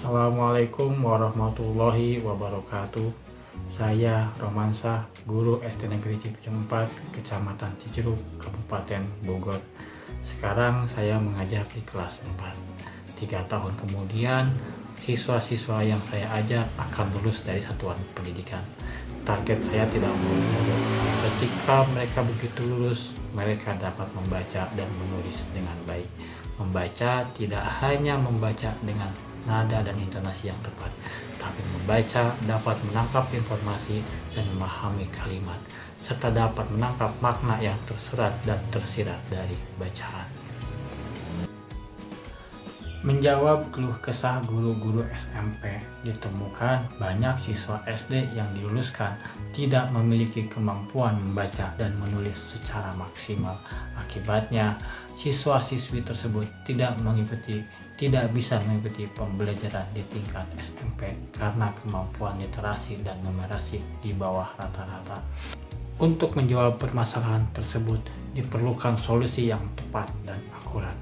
Assalamualaikum warahmatullahi wabarakatuh. Saya Romansa, guru SD Negeri Cipicung 4, Kecamatan Cijeruk, Kabupaten Bogor. Sekarang saya mengajar di kelas 4. 3 tahun kemudian, siswa-siswa yang saya ajar akan lulus dari satuan pendidikan. Target saya tidak muluk-muluk. Ketika mereka begitu lulus, mereka dapat membaca dan menulis dengan baik. Membaca tidak hanya membaca dengan nada dan intonasi yang tepat, tapi membaca dapat menangkap informasi dan memahami kalimat, serta dapat menangkap makna yang tersurat dan tersirat dari bacaan. Menjawab keluh kesah guru-guru SMP, ditemukan banyak siswa SD yang diluluskan tidak memiliki kemampuan membaca dan menulis secara maksimal. Akibatnya, siswa-siswi tersebut tidak bisa mengikuti pembelajaran di tingkat SMP karena kemampuan literasi dan numerasi di bawah rata-rata. Untuk menjawab permasalahan tersebut, diperlukan solusi yang tepat dan akurat.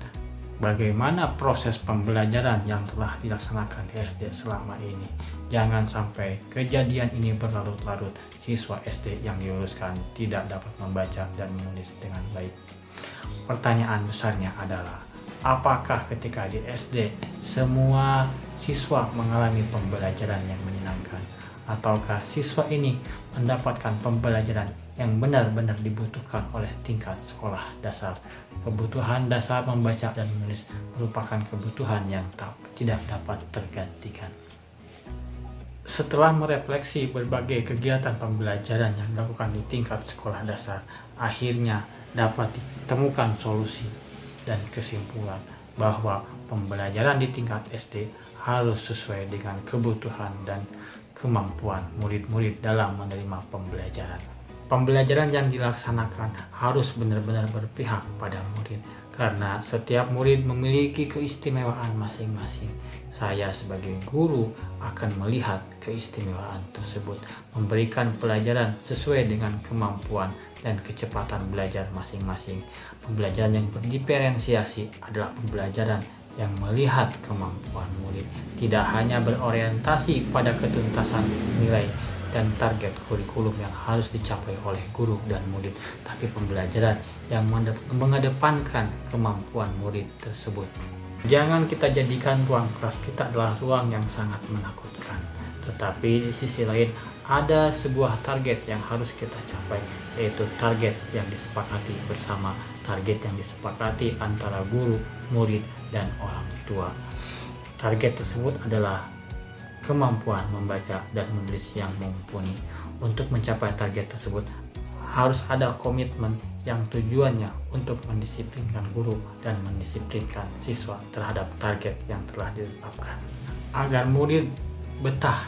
Bagaimana proses pembelajaran yang telah dilaksanakan di SD selama ini? Jangan sampai kejadian ini berlarut-larut, siswa SD yang diluluskan tidak dapat membaca dan menulis dengan baik. Pertanyaan besarnya adalah, apakah ketika di SD semua siswa mengalami pembelajaran yang menyenangkan? Ataukah siswa ini mendapatkan pembelajaran yang benar-benar dibutuhkan oleh tingkat sekolah dasar? Kebutuhan dasar membaca dan menulis merupakan kebutuhan yang tidak dapat tergantikan. Setelah merefleksi berbagai kegiatan pembelajaran yang dilakukan di tingkat sekolah dasar, akhirnya dapat ditemukan solusi dan kesimpulan bahwa pembelajaran di tingkat SD harus sesuai dengan kebutuhan dan kemampuan murid-murid dalam menerima pembelajaran. Pembelajaran yang dilaksanakan harus benar-benar berpihak pada murid, karena setiap murid memiliki keistimewaan masing-masing. Saya sebagai guru akan melihat keistimewaan tersebut, memberikan pelajaran sesuai dengan kemampuan dan kecepatan belajar masing-masing. Pembelajaran yang berdiferensiasi adalah pembelajaran yang melihat kemampuan murid, tidak hanya berorientasi pada ketuntasan nilai dan target kurikulum yang harus dicapai oleh guru dan murid, tapi pembelajaran yang mengedepankan kemampuan murid tersebut. Jangan kita jadikan ruang kelas kita adalah ruang yang sangat menakutkan, tetapi di sisi lain ada sebuah target yang harus kita capai, yaitu target yang disepakati bersama, target yang disepakati antara guru, murid, dan orang tua. Target tersebut adalah kemampuan membaca dan menulis yang mumpuni. Untuk mencapai target tersebut harus ada komitmen yang tujuannya untuk mendisiplinkan guru dan mendisiplinkan siswa terhadap target yang telah ditetapkan. Agar murid betah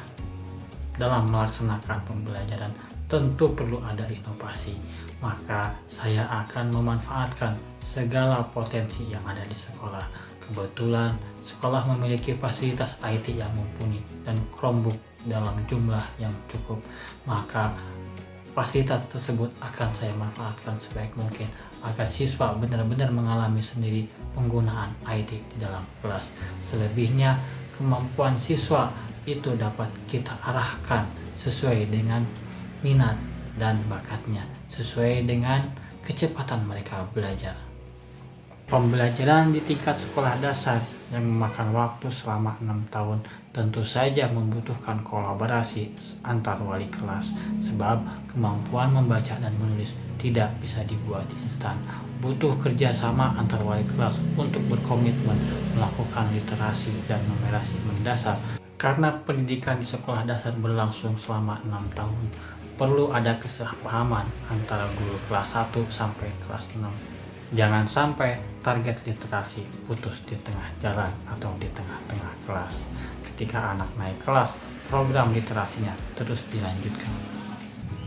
dalam melaksanakan pembelajaran, tentu perlu ada inovasi. Maka saya akan memanfaatkan segala potensi yang ada di sekolah. Kebetulan sekolah memiliki fasilitas IT yang mumpuni dan Chromebook dalam jumlah yang cukup, maka fasilitas tersebut akan saya manfaatkan sebaik mungkin agar siswa benar-benar mengalami sendiri penggunaan IT di dalam kelas. Selebihnya, kemampuan siswa itu dapat kita arahkan sesuai dengan minat dan bakatnya, sesuai dengan kecepatan mereka belajar. Pembelajaran di tingkat sekolah dasar yang memakan waktu selama 6 tahun tentu saja membutuhkan kolaborasi antar wali kelas, sebab kemampuan membaca dan menulis tidak bisa dibuat instan. Butuh kerjasama antar wali kelas untuk berkomitmen melakukan literasi dan numerasi mendasar. Karena pendidikan di sekolah dasar berlangsung selama 6 tahun, perlu ada kesepahaman antara guru kelas 1 sampai kelas 6. Jangan sampai target literasi putus di tengah jalan atau di tengah-tengah kelas. Ketika anak naik kelas, program literasinya terus dilanjutkan.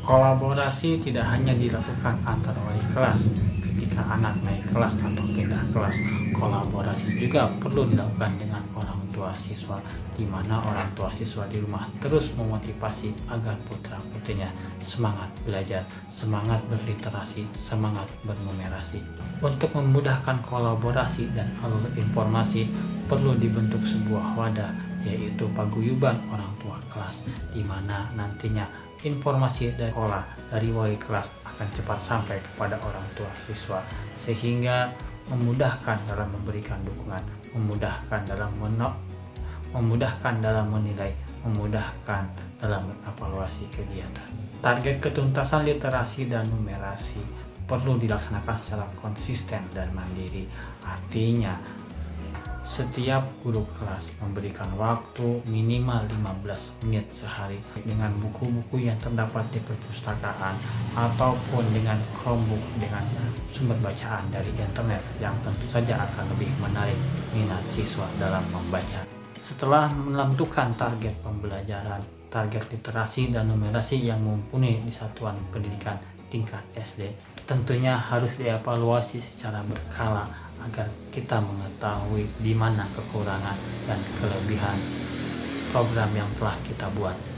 Kolaborasi tidak hanya dilakukan antar wali kelas. Ketika anak naik kelas atau pindah kelas, kolaborasi juga perlu dilakukan dengan orang tua siswa, di mana orang tua siswa di rumah terus memotivasi agar putra-putrinya semangat belajar, semangat berliterasi, semangat bernumerasi. Untuk memudahkan kolaborasi dan alur informasi, perlu dibentuk sebuah wadah yaitu paguyuban orang tua kelas, di mana nantinya informasi dari sekolah dari wali kelas akan cepat sampai kepada orang tua siswa, sehingga memudahkan dalam memberikan dukungan, memudahkan dalam menilai, memudahkan dalam mengevaluasi kegiatan. Target ketuntasan literasi dan numerasi perlu dilaksanakan secara konsisten dan mandiri. Artinya, setiap guru kelas memberikan waktu minimal 15 menit sehari dengan buku-buku yang terdapat di perpustakaan ataupun dengan Chromebook dengan sumber bacaan dari internet yang tentu saja akan lebih menarik minat siswa dalam membaca. Setelah menentukan target pembelajaran, target literasi dan numerasi yang mumpuni di satuan pendidikan tingkat SD, tentunya harus dievaluasi secara berkala agar kita mengetahui di mana kekurangan dan kelebihan program yang telah kita buat.